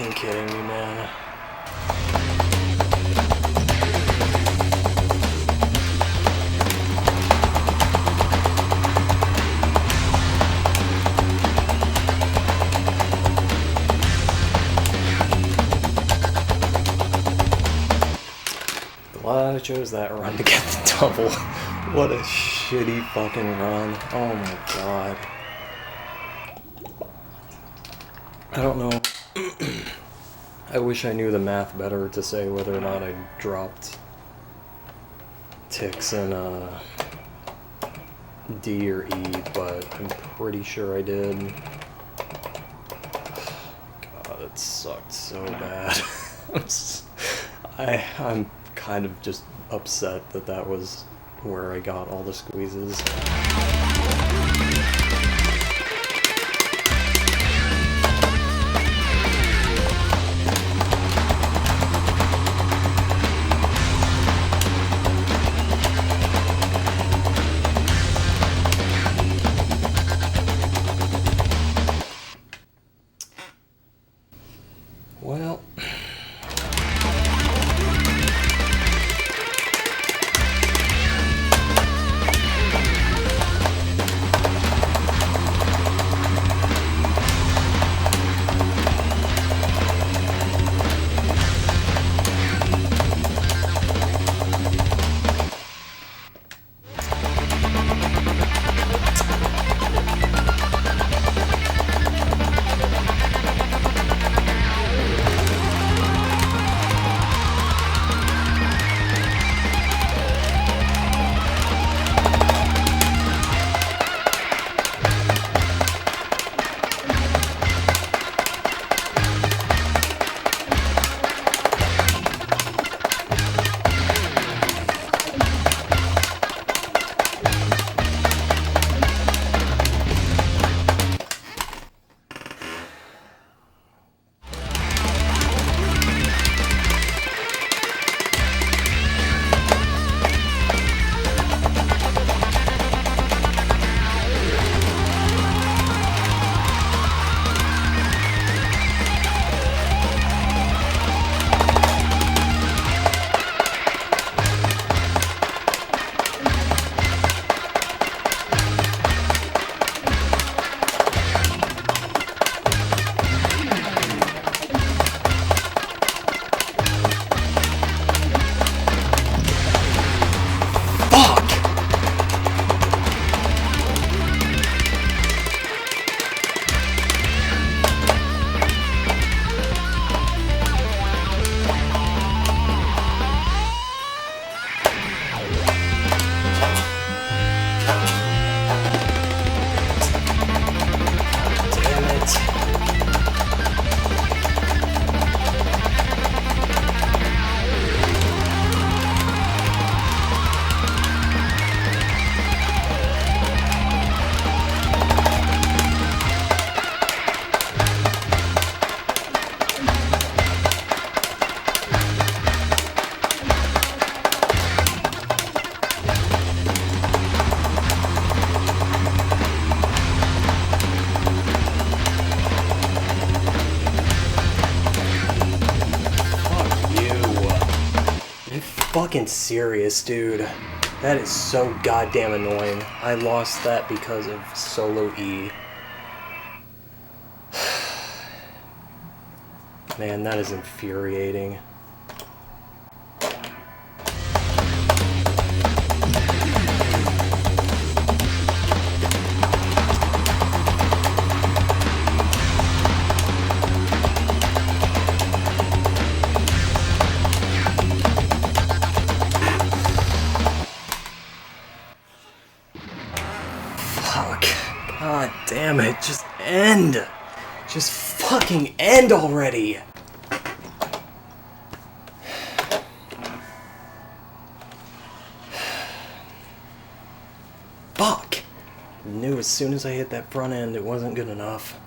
fucking kidding me, man? Glad I chose that run to get the double. What a shitty fucking run. Oh my god. I don't know. I wish I knew the math better to say whether or not I dropped ticks in D or E, but I'm pretty sure I did. God, it sucked so bad. I'm kind of just upset that that was where I got all the squeezes. Well, fucking serious, dude. That is so goddamn annoying. I lost that because of solo E. Man, that is infuriating. Fuck. God damn it. Just end. Just fucking end already. Fuck. I knew as soon as I hit that front end it wasn't good enough.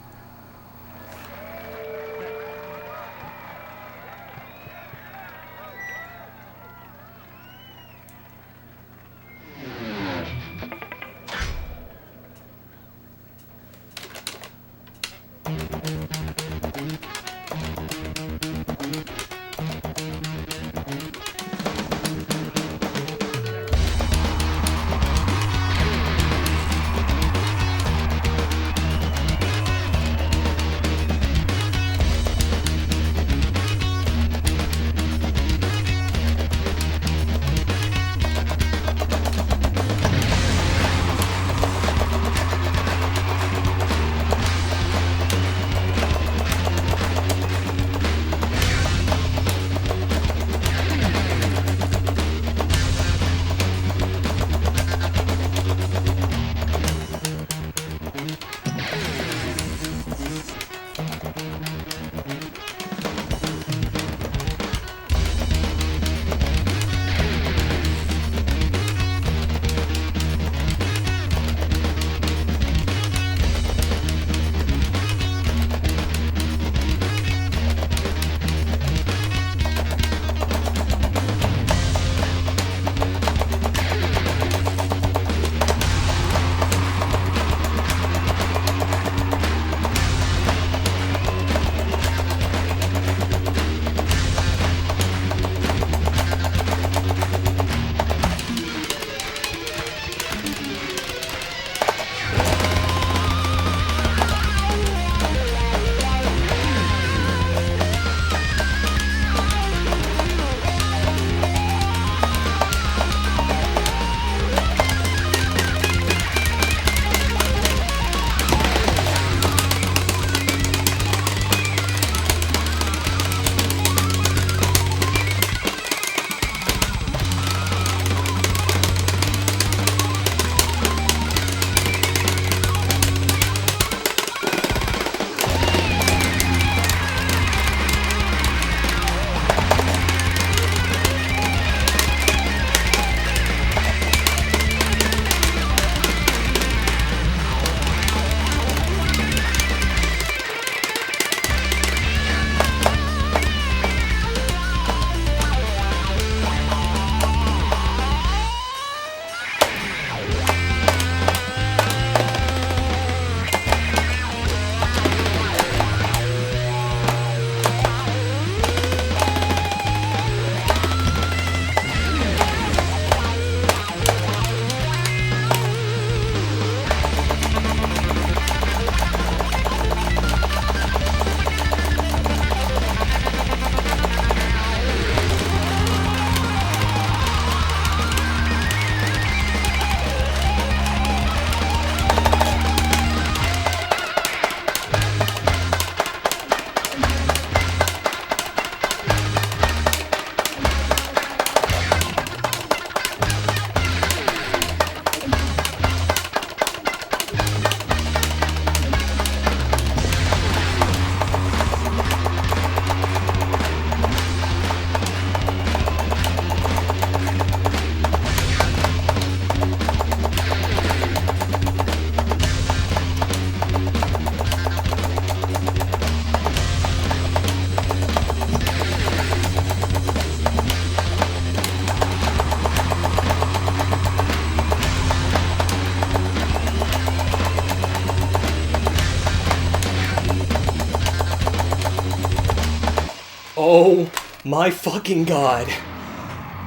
Oh my fucking god.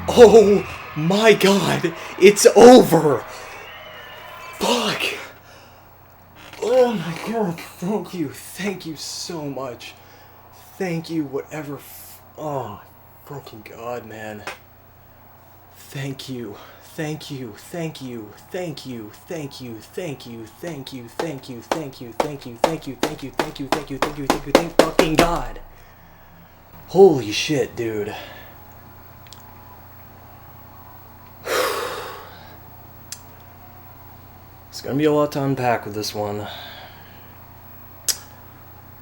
Oh my god. It's over. Fuck. Oh my god. Thank you. Thank you so much. Thank you, whatever. Oh my fucking god, man. Thank you. Thank you, thank you, thank you, thank you, thank you, thank you, thank you, thank you, thank you, thank you, thank you, thank you, thank you, thank you, thank you, thank fucking God. Holy shit, dude. It's gonna be a lot to unpack with this one.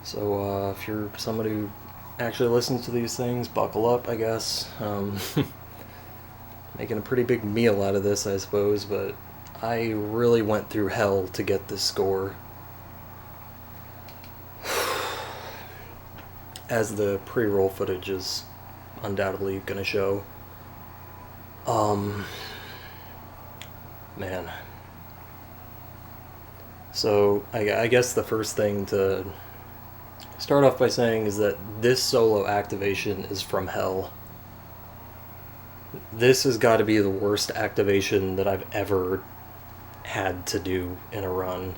So, if you're somebody who actually listens to these things, buckle up, I guess. Making a pretty big meal out of this, I suppose, but I really went through hell to get this score. As the pre-roll footage is undoubtedly gonna show. Man. So, I guess the first thing to start off by saying is that this solo activation is from hell. This has got to be the worst activation that I've ever had to do in a run.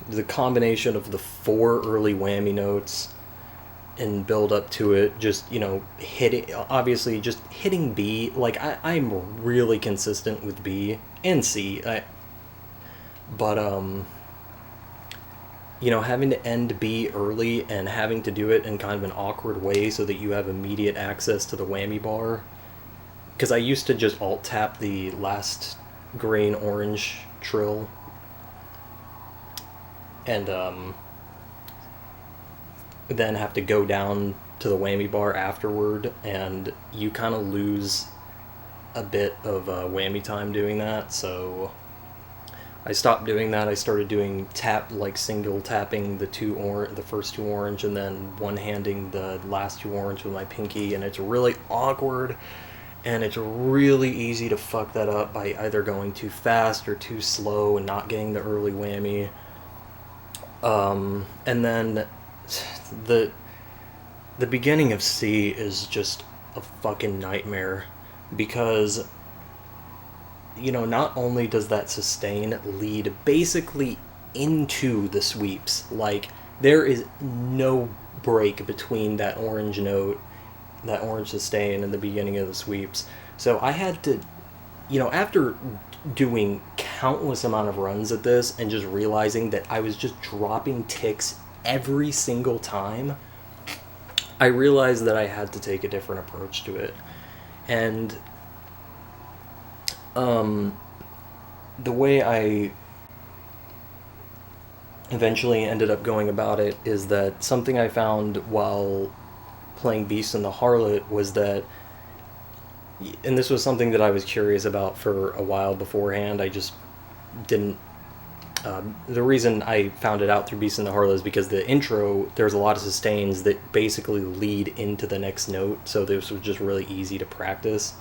The combination of the 4 early whammy notes and build up to it, just, obviously just hitting B. Like, I'm really consistent with B and C. But having to end B early and having to do it in kind of an awkward way so that you have immediate access to the whammy bar. Because I used to just alt-tap the last green-orange trill. And then have to go down to the whammy bar afterward, and you kind of lose a bit of whammy time doing that, so I stopped doing that. I started doing single tapping the first 2 orange, and then one-handing the last 2 orange with my pinky, and it's really awkward, and it's really easy to fuck that up by either going too fast or too slow and not getting the early whammy. And then the beginning of C is just a fucking nightmare, because not only does that sustain lead basically into the sweeps, like, there is no break between that orange note, that orange sustain, and the beginning of the sweeps. So I had to, after doing countless amount of runs at this and just realizing that I was just dropping ticks every single time, I realized that I had to take a different approach to it. And the way I eventually ended up going about it is that something I found while playing Beast and the Harlot was that, and this was something that I was curious about for a while beforehand, I just didn't, the reason I found it out through Beast and the Harlot is because the intro, there's a lot of sustains that basically lead into the next note, so this was just really easy to practice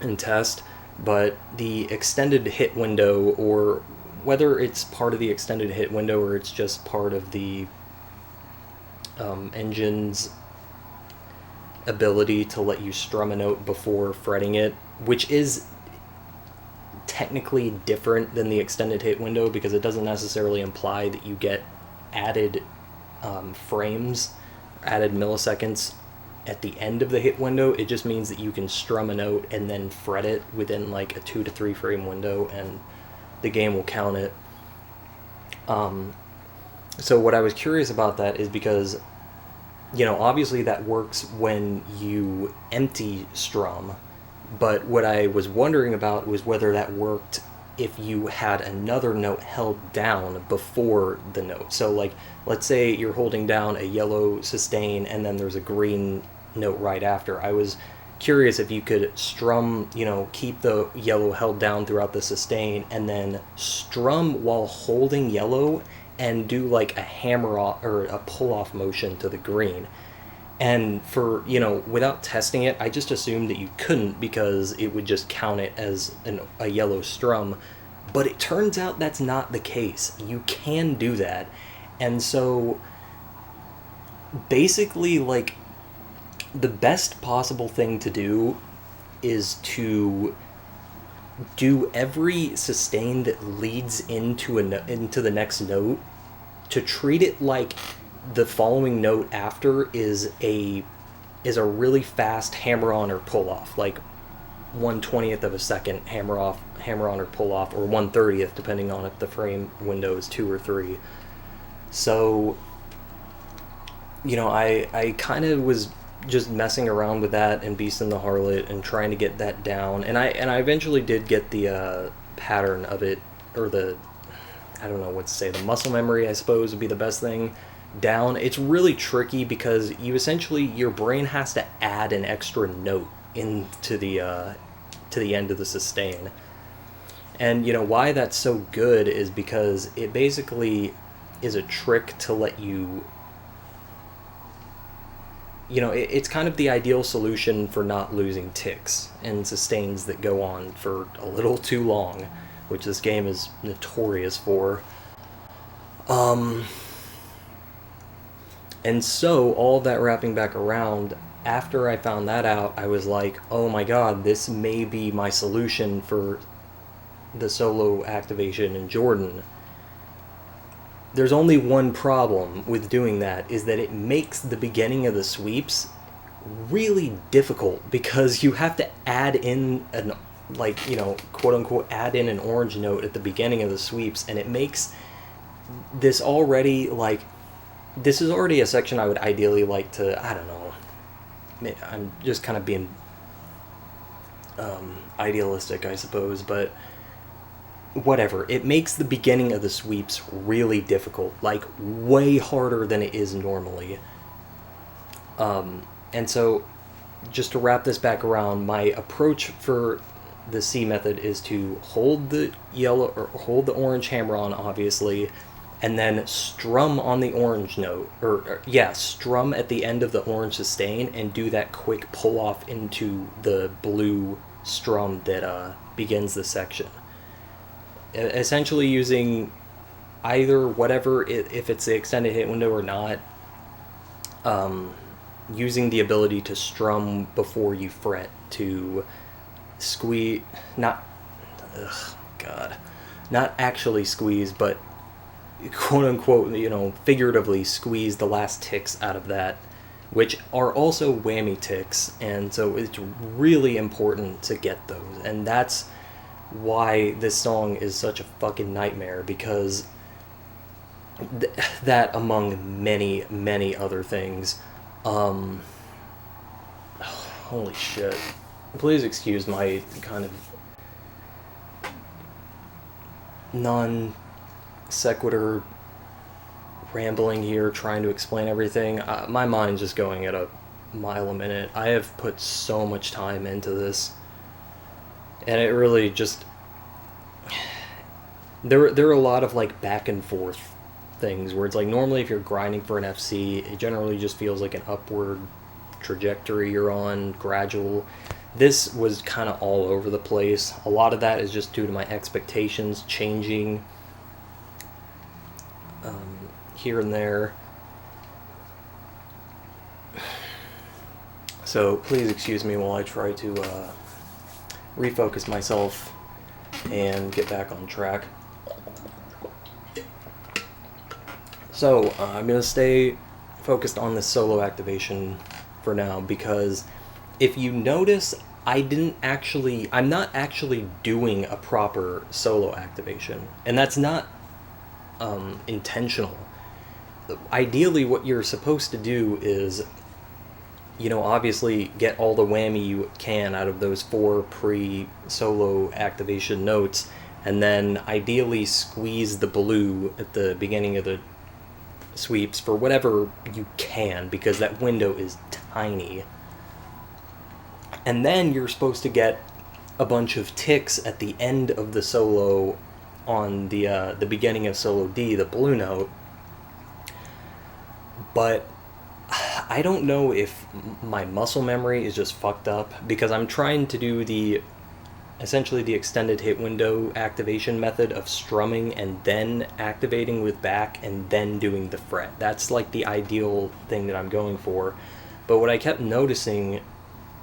and test. But the extended hit window, or whether it's part of the extended hit window or it's just part of the engine's ability to let you strum a note before fretting it, which is technically different than the extended hit window, because it doesn't necessarily imply that you get added frames, added milliseconds at the end of the hit window. It just means that you can strum a note and then fret it within like a 2 to 3 frame window, and the game will count it. So what I was curious about that is because, obviously that works when you empty strum, but what I was wondering about was whether that worked if you had another note held down before the note. So, like, let's say you're holding down a yellow sustain and then there's a green note right after. I was curious if you could strum, keep the yellow held down throughout the sustain and then strum while holding yellow and do like a hammer off or a pull off motion to the green. And for, without testing it, I just assumed that you couldn't because it would just count it as a yellow strum. But it turns out that's not the case. You can do that. And so basically, like, the best possible thing to do is to do every sustain that leads into into the next note, to treat it like the following note after is a really fast hammer on or pull off, like 1/20th of a second hammer on or pull off, or 1/30th depending on if the frame window is 2 or 3. So, I kind of was just messing around with that and Beast in the Harlot and trying to get that down, and I eventually did get the pattern of it, or I don't know what to say, the muscle memory, I suppose, would be the best thing, down. It's really tricky because your brain has to add an extra note into the end of the sustain. And why that's so good is because it basically is a trick to let you, it's kind of the ideal solution for not losing ticks and sustains that go on for a little too long, which this game is notorious for. And so, all of that wrapping back around, after I found that out, I was like, oh my god, this may be my solution for the solo activation in Jordan. There's only one problem with doing that, is that it makes the beginning of the sweeps really difficult, because you have to add in quote unquote, add in an orange note at the beginning of the sweeps, and it makes this already, this is already a section I would ideally like to, I don't know, I'm just kind of being idealistic, I suppose, but whatever. It makes the beginning of the sweeps really difficult, like way harder than it is normally. And so, just to wrap this back around, my approach for the C method is to hold the orange hammer on, obviously, and then strum on the orange note, strum at the end of the orange sustain and do that quick pull off into the blue strum that begins the section. Essentially using either whatever, if it's the extended hit window or not, using the ability to strum before you fret to squeeze, not actually squeeze, but quote unquote, figuratively squeeze the last ticks out of that, which are also whammy ticks, and so it's really important to get those, and that's why this song is such a fucking nightmare, because that, among many, many other things. Holy shit. Please excuse my kind of non sequitur rambling here, trying to explain everything. My mind's just going at a mile a minute. I have put so much time into this, and it really just, there are a lot of back and forth things where it's normally if you're grinding for an FC, it generally just feels like an upward trajectory you're on, gradual. This was kind of all over the place. A lot of that is just due to my expectations changing here and there. So please excuse me while I try to refocus myself and get back on track. So I'm going to stay focused on this solo activation for now, because if you notice, I'm not actually doing a proper solo activation, and that's not intentional. Ideally, what you're supposed to do is, obviously get all the whammy you can out of those 4 pre-solo activation notes, and then ideally squeeze the blue at the beginning of the sweeps for whatever you can, because that window is tiny. And then you're supposed to get a bunch of ticks at the end of the solo on the beginning of solo D, the blue note. But I don't know if my muscle memory is just fucked up, because I'm trying to do the essentially the extended hit window activation method of strumming and then activating with back and then doing the fret. That's like the ideal thing that I'm going for. But what I kept noticing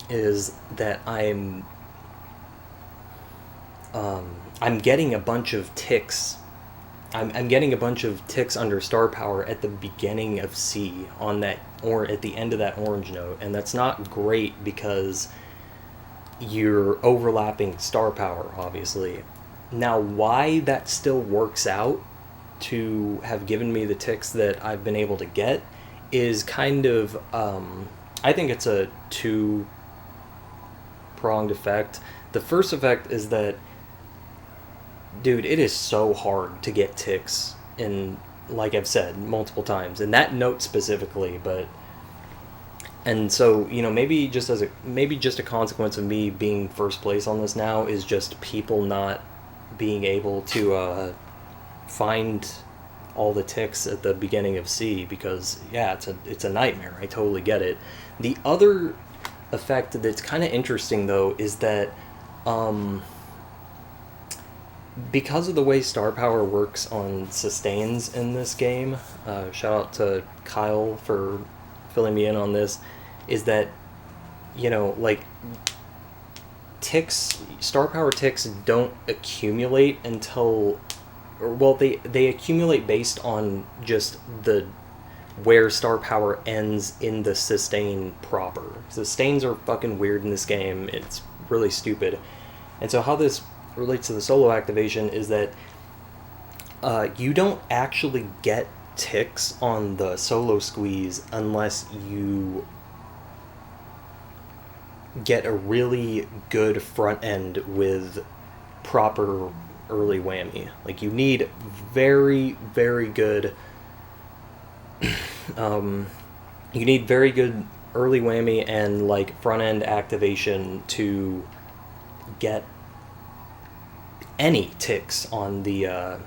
is that I'm getting a bunch of ticks. I'm getting a bunch of ticks under star power at the beginning of C on that, or at the end of that orange note, and that's not great because you're overlapping star power, obviously. Now, why that still works out to have given me the ticks that I've been able to get is kind of, I think it's a two-pronged effect. The first effect is that, dude, it is so hard to get ticks in, like I've said multiple times, in that note specifically, but, and so, you know, maybe just a consequence of me being first place on this now is just people not being able to find all the ticks at the beginning of C, because yeah, it's a nightmare. I totally get it. The other effect that's kind of interesting though is that because of the way star power works on sustains in this game, shout out to Kyle for filling me in on this, is that, you know, like, ticks, star power ticks don't accumulate until, or, well, they accumulate based on just the where star power ends in the sustain proper. Sustains are fucking weird in this game. It's really stupid. And so how this relates to the solo activation is that you don't actually get ticks on the solo squeeze unless you get a really good front end with proper early whammy. Like, you need very, very good you need very good early whammy and like front end activation to get any ticks on the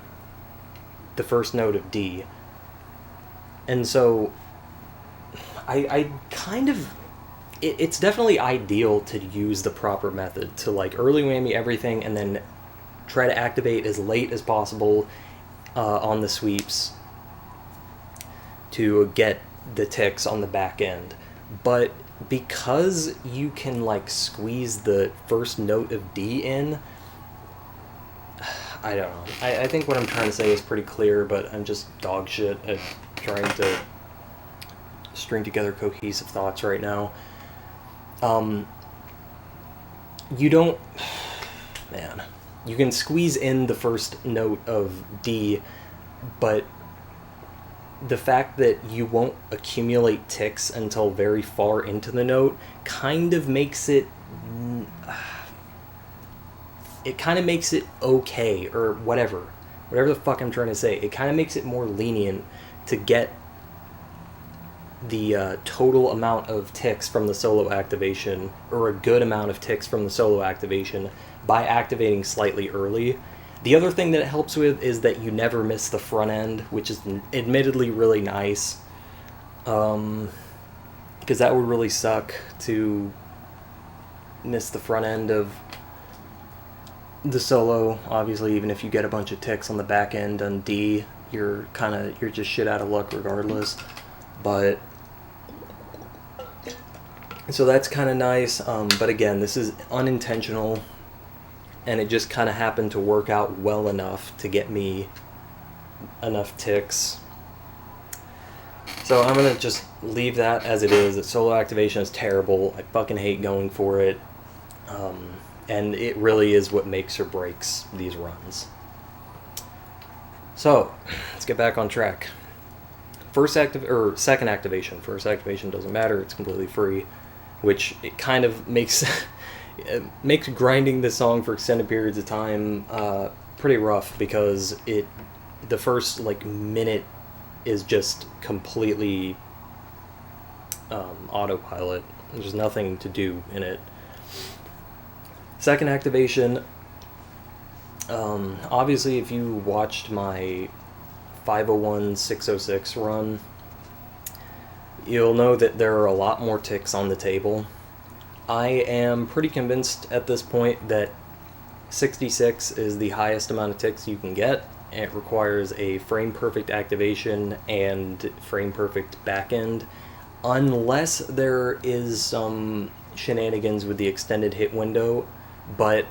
first note of D. And so I kind of, it's definitely ideal to use the proper method to like early whammy everything and then try to activate as late as possible on the sweeps to get the ticks on the back end. But because you can like squeeze the first note of D in, I don't know. I think what I'm trying to say is pretty clear, but I'm just dog shit at trying to string together cohesive thoughts right now. You don't... Man. You can squeeze in the first note of D, but the fact that you won't accumulate ticks until very far into the note kind of makes it... It kind of makes it okay, or whatever the fuck I'm trying to say. It kind of makes it more lenient to get the total amount of ticks from the solo activation, or a good amount of ticks from the solo activation, by activating slightly early. The other thing that it helps with is that you never miss the front end, which is admittedly really nice, because that would really suck to miss the front end of the solo. Obviously, even if you get a bunch of ticks on the back end on D, you're just shit out of luck regardless. But so that's kind of nice. But again, this is unintentional, and it just kind of happened to work out well enough to get me enough ticks. So I'm gonna just leave that as it is. The solo activation is terrible. I fucking hate going for it. And it really is what makes or breaks these runs. So, let's get back on track. Second activation. First activation doesn't matter, it's completely free, which it kind of makes it makes grinding this song for extended periods of time pretty rough, because the first like minute is just completely autopilot. There's nothing to do in it. Second activation, obviously if you watched my 501-606 run, you'll know that there are a lot more ticks on the table. I am pretty convinced at this point that 66 is the highest amount of ticks you can get. It requires a frame perfect activation and frame perfect backend, unless there is some shenanigans with the extended hit window. But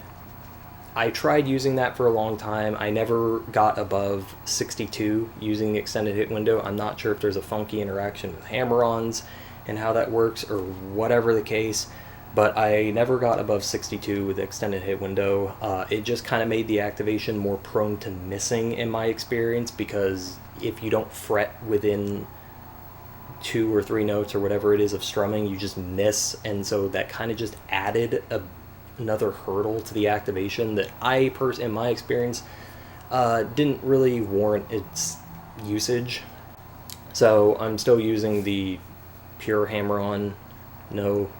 I tried using that for a long time. I never got above 62 using the extended hit window. I'm not sure if there's a funky interaction with hammer-ons and how that works, or whatever the case, but I never got above 62 with the extended hit window. It just kind of made the activation more prone to missing in my experience, because if you don't fret within 2 or 3 notes or whatever it is of strumming, you just miss, and so that kind of just added another hurdle to the activation that in my experience, didn't really warrant its usage. So I'm still using the pure hammer-on, no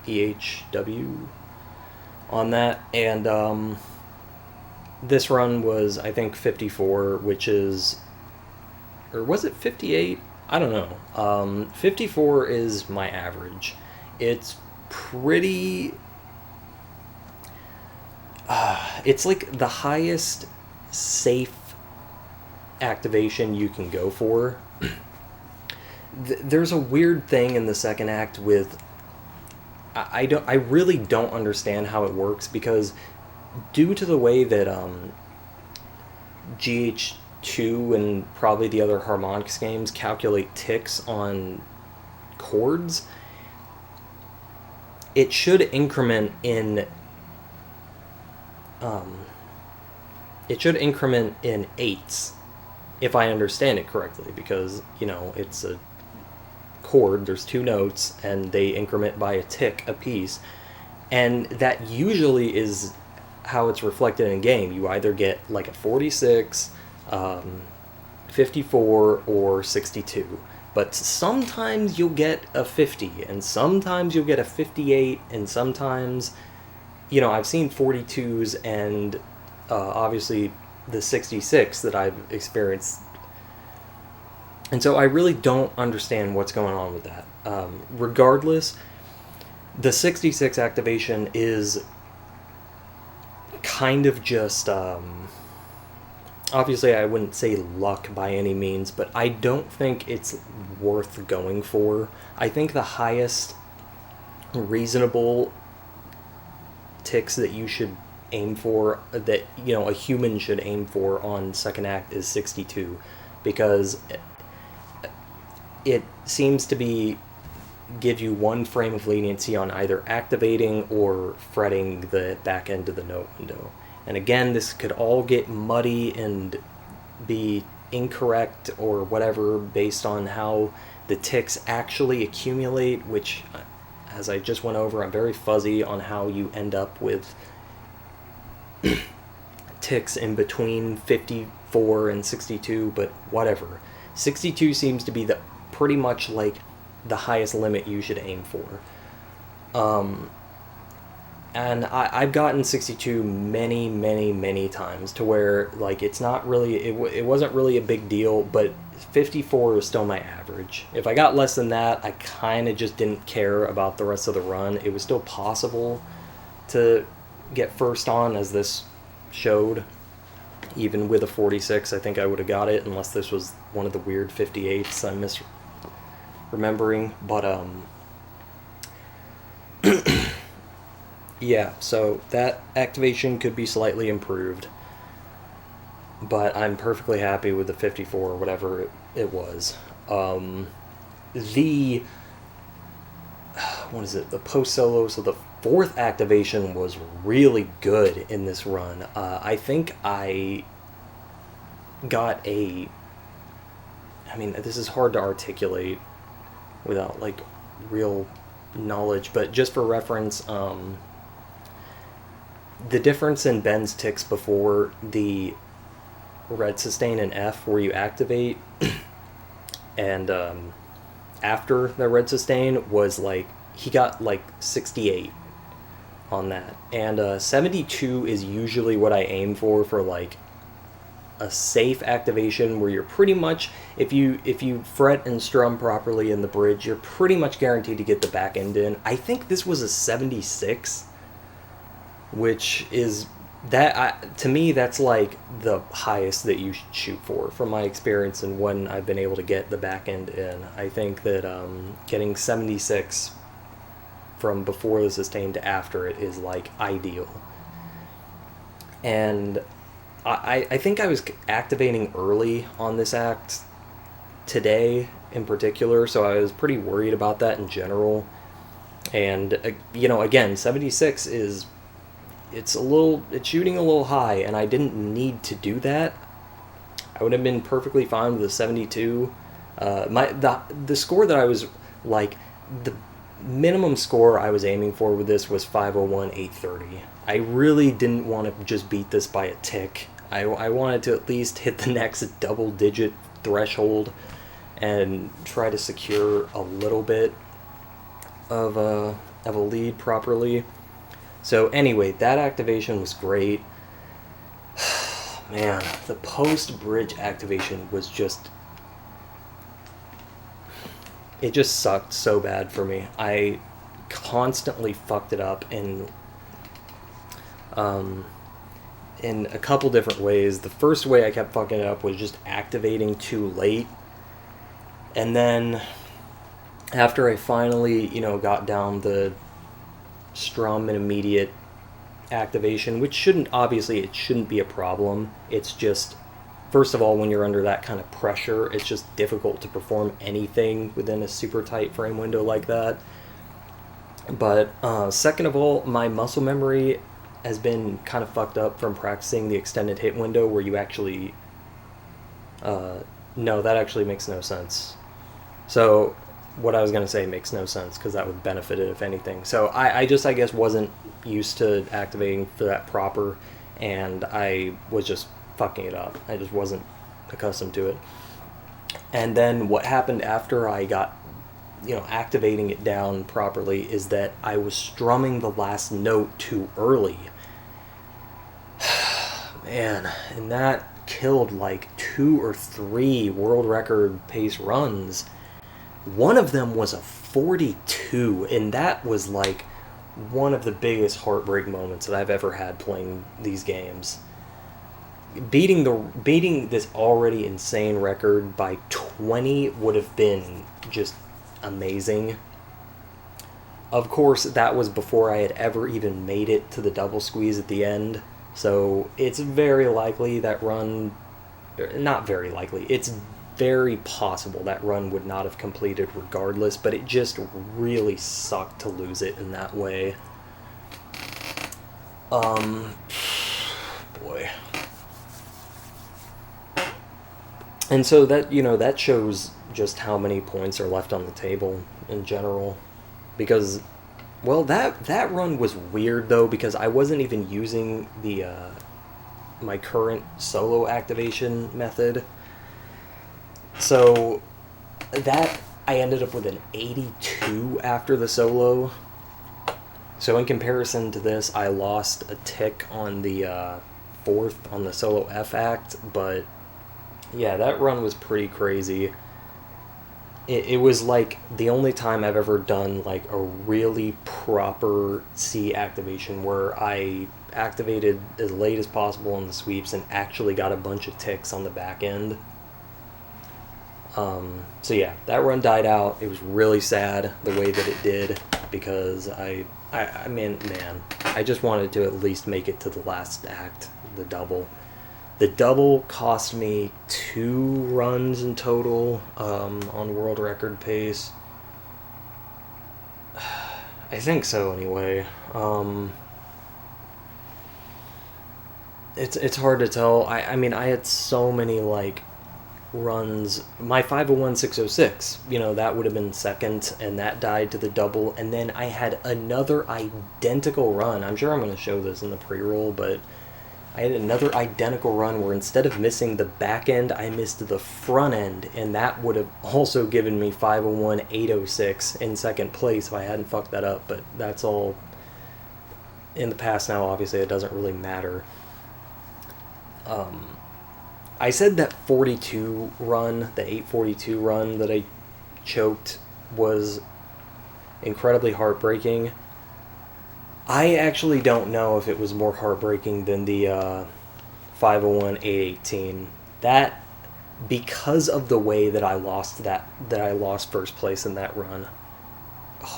GH2 on that, and this run was, I think, 54, which is, or was it 58? I don't know. 54 is my average. It's pretty... it's like the highest safe activation you can go for. There's a weird thing in the second act with... I really don't understand how it works, because due to the way that GH2 and probably the other harmonics games calculate ticks on chords, it should increment in eighths, if I understand it correctly, because, you know, it's a chord, there's 2 notes, and they increment by a tick a piece, and that usually is how it's reflected in game. You either get like a 46, 54, or 62, but sometimes you'll get a 50, and sometimes you'll get a 58, and sometimes, you know, I've seen 42s, and obviously the 66 that I've experienced. And so I really don't understand what's going on with that. Regardless, the 66 activation is kind of just... obviously, I wouldn't say luck by any means, but I don't think it's worth going for. I think the highest reasonable ticks that you should aim for, that, you know, a human should aim for on second act, is 62, because it seems to be give you 1 frame of leniency on either activating or fretting the back end of the note window. And again, this could all get muddy and be incorrect or whatever based on how the ticks actually accumulate, which, as I just went over, I'm very fuzzy on how you end up with ticks in between 54 and 62, but whatever. 62 seems to be pretty much like the highest limit you should aim for. And I've gotten 62 many, many, many times to where, like, it's not really, it wasn't really a big deal, but 54 is still my average. If I got less than that, I kind of just didn't care about the rest of the run. It was still possible to get first on, as this showed. Even with a 46, I think I would have got it, unless this was one of the weird 58s I'm misremembering. But, yeah, so that activation could be slightly improved, but I'm perfectly happy with the 54 or whatever it was. The post solo, so the 4th activation was really good in this run. I think I got I mean, this is hard to articulate without, like, real knowledge, but just for reference, the difference in Ben's ticks before the red sustain in F, where you activate, and after the red sustain, was like, he got like 68 on that, and 72 is usually what I aim for like a safe activation, where you're pretty much, if you fret and strum properly in the bridge, you're pretty much guaranteed to get the back end in. I think this was a 76, which is to me, that's like the highest that you should shoot for, from my experience and when I've been able to get the back end in. I think that getting 76 from before the sustain to after it is like ideal. And I think I was activating early on this act today in particular, so I was pretty worried about that in general. And again, 76 is it's shooting a little high, and I didn't need to do that. I would have been perfectly fine with a 72. The score that I was like, the minimum score I was aiming for with this was 501 830. I really didn't want to just beat this by a tick. I wanted to at least hit the next double digit threshold and try to secure a little bit of a lead properly. So anyway, that activation was great. Man, the post-bridge activation was just... It just sucked so bad for me. I constantly fucked it up in a couple different ways. The first way I kept fucking it up was just activating too late. And then after I finally, got down the strum and immediate activation, which shouldn't be a problem. It's just, first of all, when you're under that kind of pressure, it's just difficult to perform anything within a super tight frame window like that. But second of all, my muscle memory has been kind of fucked up from practicing the extended hit window, where you actually... no, that actually makes no sense. So what I was going to say makes no sense, because that would benefit it if anything. So I guess wasn't used to activating for that proper, and I was just fucking it up. I just wasn't accustomed to it. And then what happened after I got, activating it down properly, is that I was strumming the last note too early. Man, and that killed like 2 or 3 world record pace runs. One of them was a 42, and that was like one of the biggest heartbreak moments that I've ever had playing these games. Beating this already insane record by 20 would have been just amazing. Of course, that was before I had ever even made it to the double squeeze at the end, so it's very likely that run... Not very likely, it's very possible that run would not have completed regardless, but it just really sucked to lose it in that way. Boy. And so that, that shows just how many points are left on the table in general. Because, well, that run was weird, though, because I wasn't even using the, my current solo activation method. So, that, I ended up with an 82 after the solo. So in comparison to this, I lost a tick on the, 4th on the solo F act, but... yeah, that run was pretty crazy. It was like the only time I've ever done like a really proper C activation where I activated as late as possible on the sweeps and actually got a bunch of ticks on the back end. So yeah, that run died out. It was really sad the way that it did, because I mean, man, I just wanted to at least make it to the last act, the double. The double cost me 2 runs in total on world record pace. I think so, anyway. It's hard to tell. I mean, I had so many, like, runs. My 501 606, that would have been second, and that died to the double. And then I had another identical run. I'm sure I'm going to show this in the pre-roll, but... I had another identical run where instead of missing the back end, I missed the front end, and that would have also given me 501 806 in second place if I hadn't fucked that up, but that's all in the past now. Obviously, it doesn't really matter. I said that 42 run, the 842 run that I choked, was incredibly heartbreaking. I actually don't know if it was more heartbreaking than the 501-818. That, because of the way that I lost that I lost first place in that run.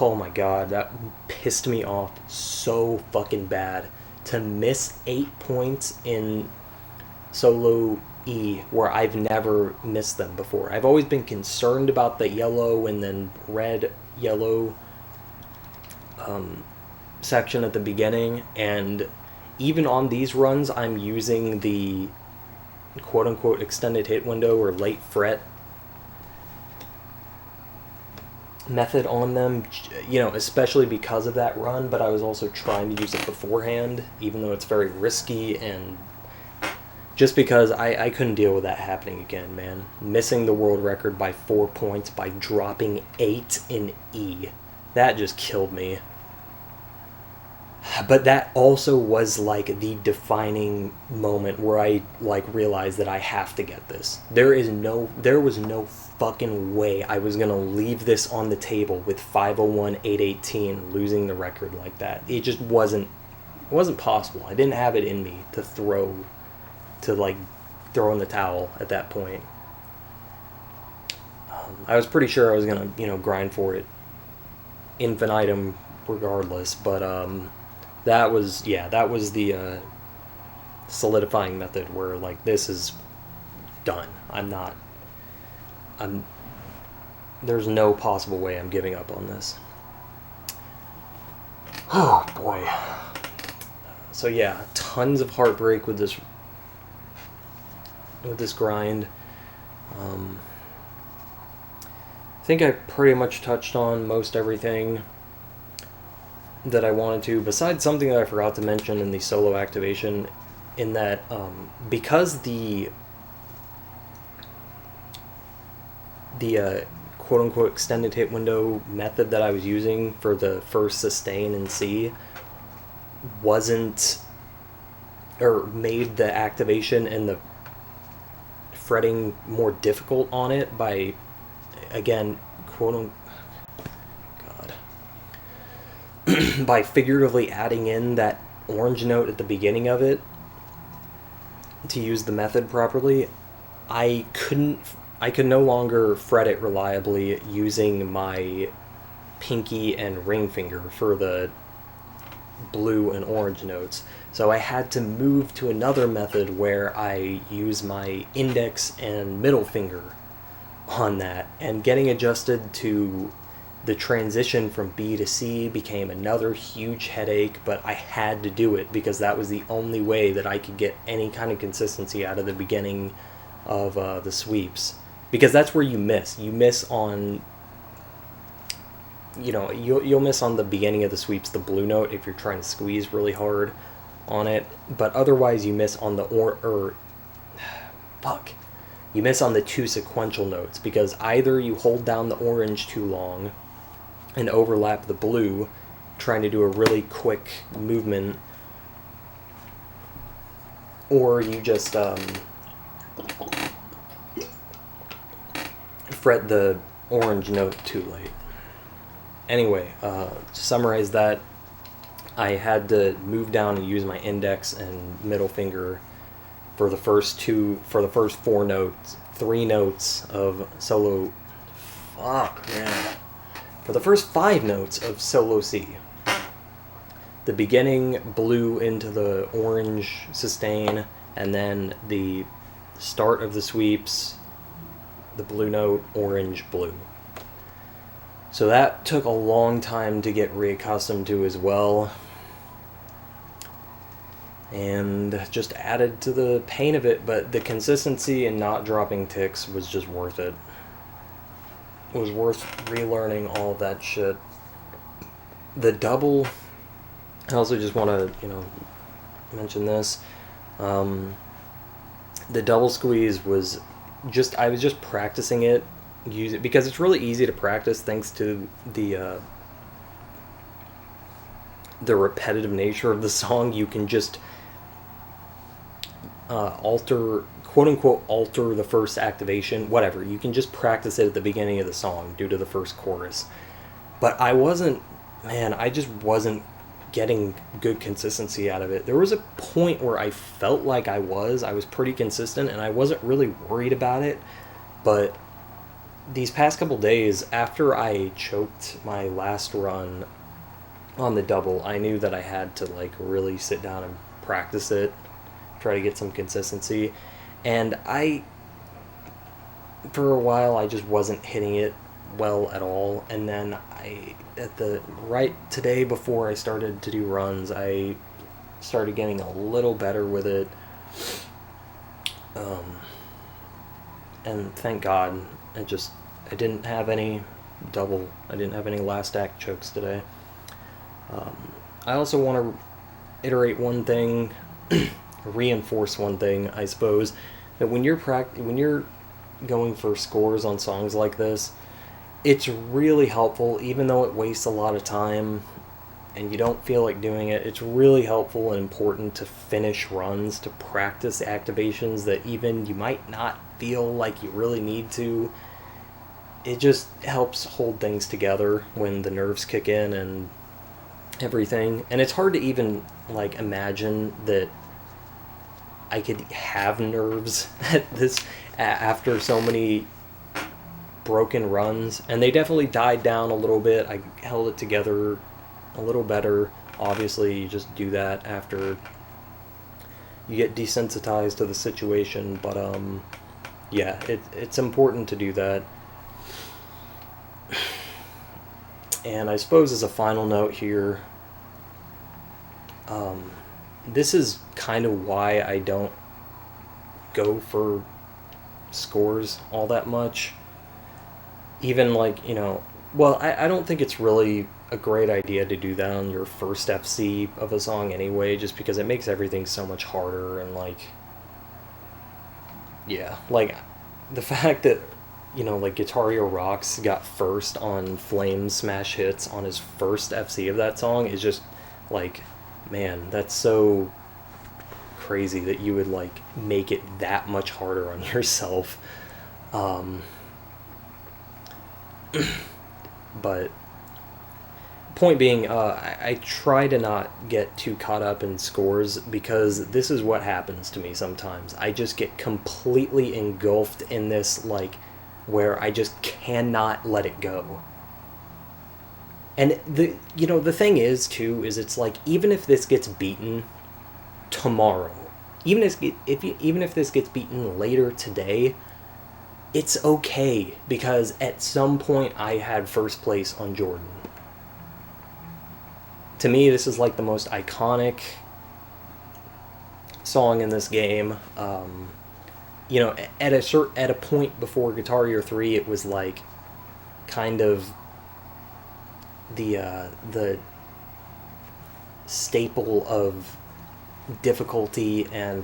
Oh my god, that pissed me off so fucking bad. To miss 8 points in solo E, where I've never missed them before. I've always been concerned about the yellow and then red, yellow section at the beginning, and even on these runs, I'm using the quote-unquote extended hit window or late fret method on them, especially because of that run, but I was also trying to use it beforehand, even though it's very risky, and just because I couldn't deal with that happening again, man. Missing the world record by 4 points by dropping 8 in E. That just killed me. But that also was like the defining moment where I realized that I have to get this. There was no fucking way I was gonna leave this on the table with 501-818 losing the record like that. It just wasn't possible. I didn't have it in me to throw in the towel at that point. I was pretty sure I was gonna grind for it infinitum regardless, but that was the solidifying method where this is done. There's no possible way I'm giving up on this. Oh boy. So yeah, tons of heartbreak with this grind. I think I pretty much touched on most everything that I wanted to, besides something that I forgot to mention in the solo activation, in that because the quote-unquote extended hit window method that I was using for the first sustain in C made the activation and the fretting more difficult on it by, again, by figuratively adding in that orange note at the beginning of it to use the method properly, I could no longer fret it reliably using my pinky and ring finger for the blue and orange notes. So I had to move to another method where I use my index and middle finger on that, and getting adjusted to the transition from B to C became another huge headache, but I had to do it because that was the only way that I could get any kind of consistency out of the beginning of the sweeps. Because that's where you miss. You miss on, you'll miss on the beginning of the sweeps, the blue note, if you're trying to squeeze really hard on it. But otherwise you miss on you miss on the two sequential notes, because either you hold down the orange too long and overlap the blue, trying to do a really quick movement, or you just fret the orange note too late. Anyway, to summarize that, I had to move down and use my index and middle finger for the first 3 notes of solo. For the first 5 notes of solo C. The beginning blue into the orange sustain, and then the start of the sweeps, the blue note, orange, blue. So that took a long time to get reaccustomed to as well, and just added to the pain of it, but the consistency and not dropping ticks was just worth it. It was worth relearning all of that shit. The double, I also just want to, mention this. The double squeeze was I was just practicing it, use it, because it's really easy to practice thanks to the repetitive nature of the song. You can just quote-unquote alter the first activation, whatever. You can just practice it at the beginning of the song due to the first chorus. But I just wasn't getting good consistency out of it. There was a point where I felt like I was pretty consistent, and I wasn't really worried about it, but these past couple days, after I choked my last run on the double, I knew that I had to like really sit down and practice it, try to get some consistency. And for a while, I just wasn't hitting it well at all. And then today before I started to do runs, I started getting a little better with it. And thank God, I didn't have any last act chokes today. I also want to iterate one thing, reinforce one thing, I suppose, that when you're going for scores on songs like this, it's really helpful, even though it wastes a lot of time and you don't feel like doing it. It's really helpful and important to finish runs, to practice activations that even you might not feel like you really need to. It just helps hold things together when the nerves kick in and everything. And it's hard to even like imagine that I could have nerves at this after so many broken runs, and they definitely died down a little bit. I held it together a little better. Obviously, you just do that after you get desensitized to the situation, but yeah, it's important to do that. And I suppose as a final note here, this is kind of why I don't go for scores all that much. Even like, well, I don't think it's really a great idea to do that on your first FC of a song anyway, just because it makes everything so much harder. And like, yeah, like the fact that like Guitar Hero Rocks got first on Flame's Smash Hits on his first FC of that song is just like, man, that's so crazy that you would like make it that much harder on yourself. But point being, I try to not get too caught up in scores, because this is what happens to me sometimes. I just get completely engulfed in this, like, where I just cannot let it go. And the thing is too, is it's like, even if this gets beaten tomorrow, even if this gets beaten later today, it's okay, because at some point I had first place on Jordan. To me, this is like the most iconic song in this game. At a point before Guitar Hero 3, it was like kind of the staple of difficulty and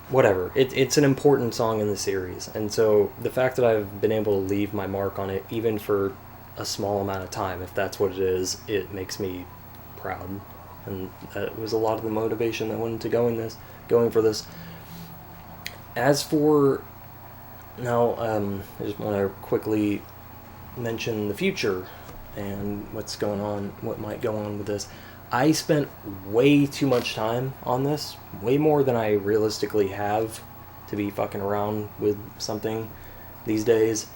whatever. It's an important song in the series, and so the fact that I've been able to leave my mark on it, even for a small amount of time, if that's what it is, it makes me proud. And that was a lot of the motivation that went into going for this. As for now, I just want to quickly mention the future and what might go on with this. I spent way too much time on this, way more than I realistically have to be fucking around with something these days.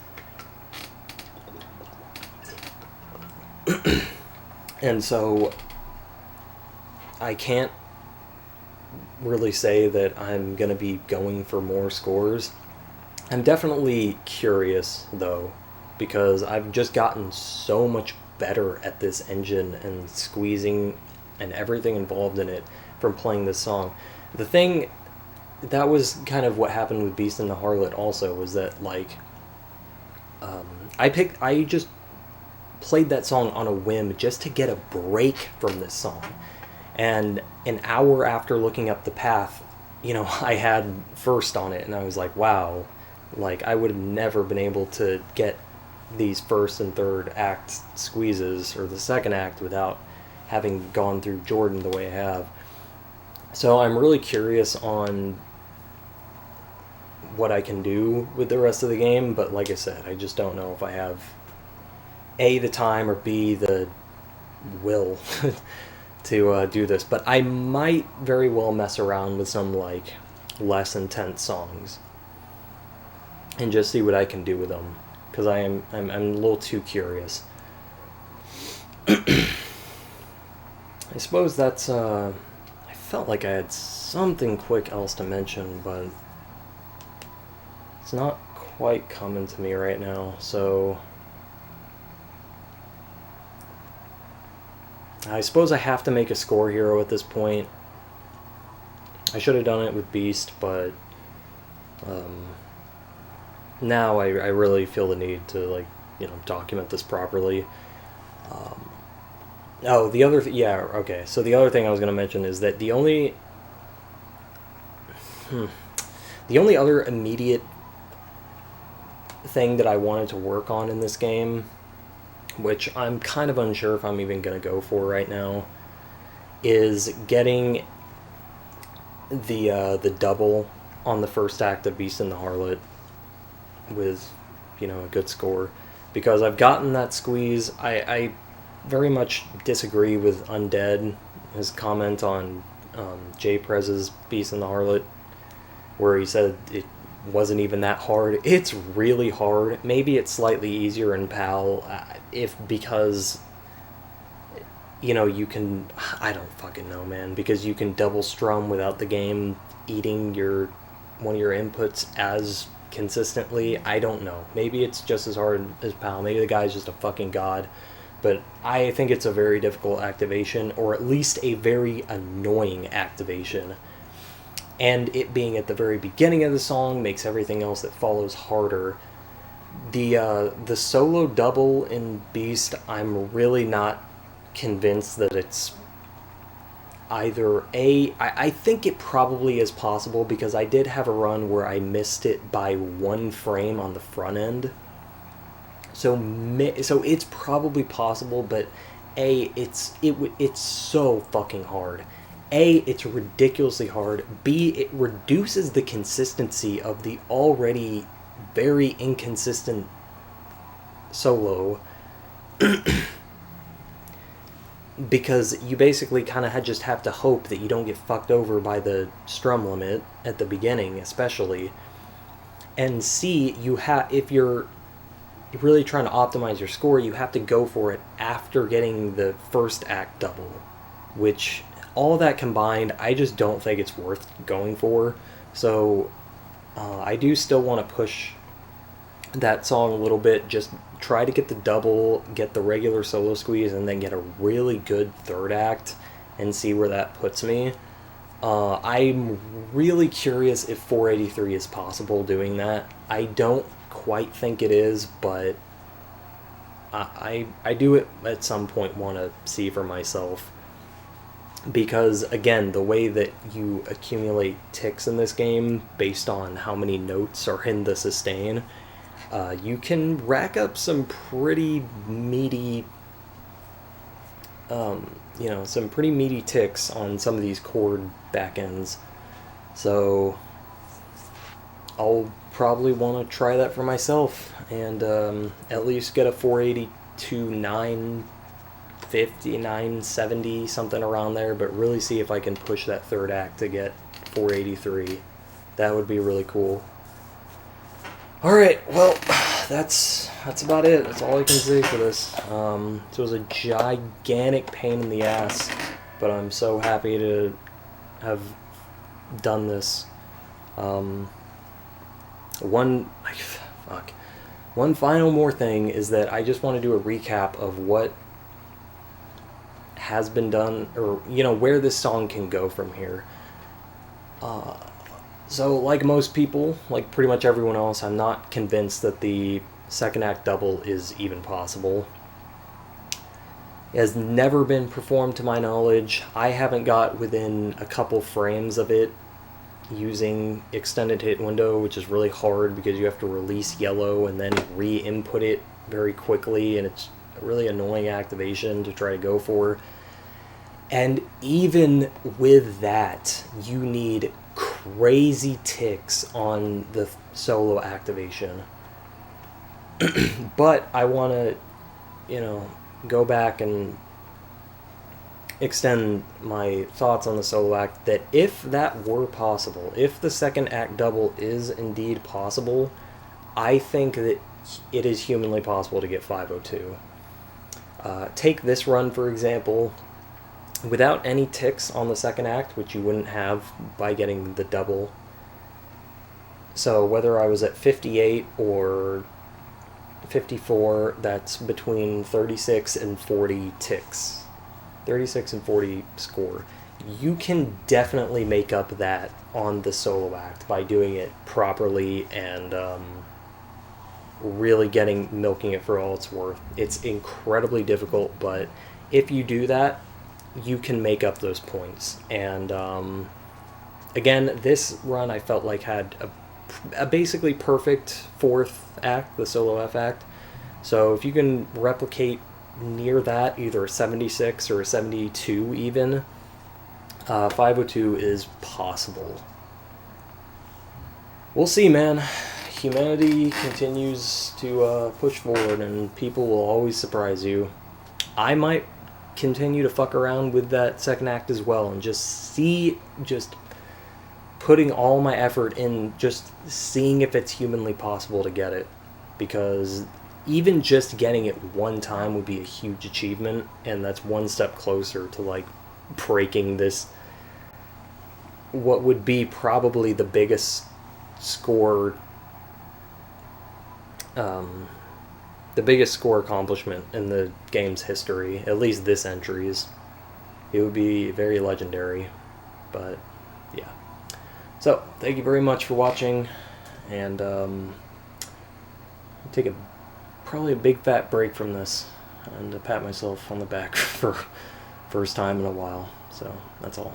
And so I can't really say that I'm going to be going for more scores. I'm definitely curious, though, because I've just gotten so much better at this engine and squeezing and everything involved in it from playing this song. The thing that was kind of what happened with Beast and the Harlot also, was that like I just played that song on a whim just to get a break from this song. And an hour after looking up the path, I had first on it, and I was like, wow, like I would have never been able to get these first and third act squeezes, or the second act, without having gone through Jordan the way I have. So I'm really curious on what I can do with the rest of the game, but like I said, I just don't know if I have A, the time, or B, the will to do this, but I might very well mess around with some like less intense songs and just see what I can do with them, because I'm a little too curious. I suppose that's I felt like I had something quick else to mention, but it's not quite coming to me right now, so I suppose I have to make a score hero at this point. I should have done it with Beast, but now I really feel the need to, like, document this properly. Oh, the other yeah, okay. So the other thing I was going to mention is that the only other immediate thing that I wanted to work on in this game, which I'm kind of unsure if I'm even going to go for right now, is getting the double on the first act of Beast and the Harlot with, a good score. Because I've gotten that squeeze. I very much disagree with Undead, his comment on J. Prez's Beast and the Harlot, where he said it wasn't even that hard. It's really hard. Maybe it's slightly easier in PAL, because you can, I don't fucking know, man, because you can double strum without the game eating one of your inputs as consistently. I don't know. Maybe it's just as hard as PAL. Maybe the guy's just a fucking god. But I think it's a very difficult activation, or at least a very annoying activation. And it being at the very beginning of the song makes everything else that follows harder. The solo double in Beast, I'm really not convinced that it's either I think it probably is possible, because I did have a run where I missed it by 1 frame on the front end. So it's probably possible, but it's so fucking hard. It's ridiculously hard. B, it reduces the consistency of the already very inconsistent solo, because you basically kind of just have to hope that you don't get fucked over by the strum limit at the beginning, especially. And C, if you're really trying to optimize your score, you have to go for it after getting the first act double, which, all that combined, I just don't think it's worth going for. So I do still want to push that song a little bit, just try to get the double, get the regular solo squeeze, and then get a really good third act and see where that puts me. I'm really curious if 483 is possible doing that. I don't quite think it is, but I do at some point want to see for myself. Because, again, the way that you accumulate ticks in this game, based on how many notes are in the sustain, you can rack up some pretty meaty, some pretty meaty ticks on some of these chord backends. So I'll probably want to try that for myself, and at least get a 482 950, 970, something around there, but really see if I can push that third act to get 483. That would be really cool. Alright, well, that's about it. That's all I can say for this. So it was a gigantic pain in the ass, but I'm so happy to have done this. One final more thing is that I just want to do a recap of what has been done, or where this song can go from here. So like most people, like pretty much everyone else, I'm not convinced that the second act double is even possible. It has never been performed to my knowledge. I haven't got within a couple frames of it using extended hit window, which is really hard because you have to release yellow and then re-input it very quickly, and it's a really annoying activation to try to go for. And even with that, you need crazy ticks on the solo activation. But I want to, go back and extend my thoughts on the solo act, that if that were possible, if the second act double is indeed possible, I think that it is humanly possible to get 502. Take this run, for example, without any ticks on the second act, which you wouldn't have by getting the double. So whether I was at 58 or 54, that's between 36 and 40 ticks. 36 and 40 score. You can definitely make up that on the solo act by doing it properly and really milking it for all it's worth. It's incredibly difficult, but if you do that, you can make up those points. And again, this run I felt like had a basically perfect fourth act, the solo F act. So if you can replicate near that, either a 76 or a 72 even, 502 is possible. We'll see, man. Humanity continues to push forward, and people will always surprise you. I might continue to fuck around with that second act as well, and just putting all my effort in just seeing if it's humanly possible to get it, because even just getting it one time would be a huge achievement, and that's one step closer to like breaking this, what would be probably the biggest score accomplishment in the game's history, at least this entry's. It would be very legendary. But yeah, so thank you very much for watching, and take probably a big fat break from this and pat myself on the back for first time in a while. So that's all.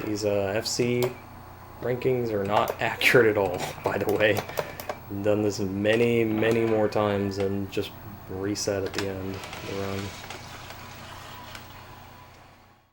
These FC rankings are not accurate at all, by the way. I've done this many more times and just reset at the end of the run.